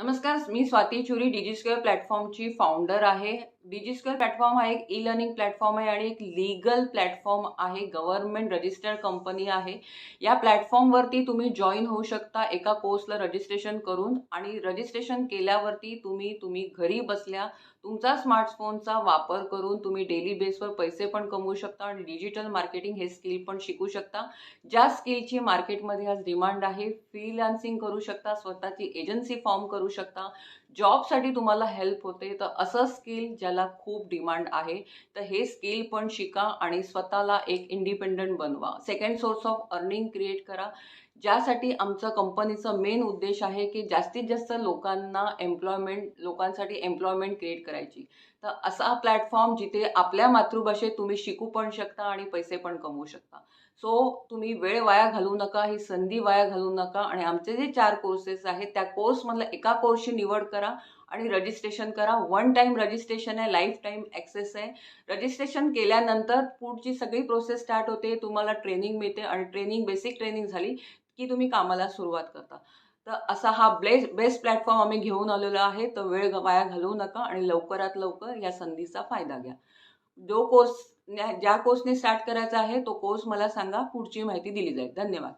नमस्कार, मी स्वाती चुरी डिजिस्क्वेअर प्लॅटफॉर्मची फाउंडर आहे. डिजिस्क्वेअर प्लॅटफॉर्म हा एक ई-लर्निंग प्लॅटफॉर्म आहे आणि एक लीगल प्लॅटफॉर्म आहे. गव्हर्नमेंट रजिस्टर्ड कंपनी आहे. या प्लॅटफॉर्मवरती तुम्ही जॉईन होऊ शकता एका कोर्सला रजिस्ट्रेशन करून आणि रजिस्ट्रेशन केल्यावरती तुम्ही घरी बसल्या तुमचा स्मार्टफोनचा वापर करून तुम्ही डेली बेसवर पैसे पण कमवू शकता आणि डिजिटल मार्केटिंग हे स्किल पण शिकू शकता. ज्या स्किलची मार्केटमध्ये आज डिमांड आहे. फ्रीलान्सिंग करू शकता, स्वतःची एजन्सी फॉर्म करू शकता, जॉबसाठी तुम्हाला हेल्प होते. तर असं स्किल ज्याला खूप डिमांड आहे, तर हे स्किल पण शिका आणि स्वतःला एक इंडिपेंडंट बनवा. Second source of earning create करा. ज्यासाठी आमचं कंपनीचा मेन उद्देश आहे की जास्तीत जास्त लोकांसाठी एम्प्लॉयमेंट क्रिएट करायची. तर असा प्लॅटफॉर्म जिथे आपल्या मातृभाषेत तुम्ही शिकू पण शकता आणि पैसे पण कमवू शकता. सो तुम्ही वेळ वाया घालवू नका, ही संधी वाया घालवू नका आणि आमचे जे 4 कोर्सेस आहेत त्या कोर्समधल्या एका कोर्सची निवड करा आणि रजिस्ट्रेशन करा. वन टाईम रजिस्ट्रेशन आहे, लाईफ टाईम ॲक्सेस आहे. रजिस्ट्रेशन केल्यानंतर पुढची सगळी प्रोसेस स्टार्ट होते. तुम्हाला ट्रेनिंग मिळते आणि बेसिक ट्रेनिंग झाली की तुम्ही कामाला सुरुवात करता. तर असा हा बेस्ट प्लॅटफॉर्म आम्ही घेऊन आलेलो आहे. तर वेळ वाया घालवू नका आणि लवकरात लवकर या संधीचा फायदा घ्या. जो कोर्स ज्या कोर्सने स्टार्ट करायचा आहे तो कोर्स मला सांगा, पुढची माहिती दिली जाईल. धन्यवाद.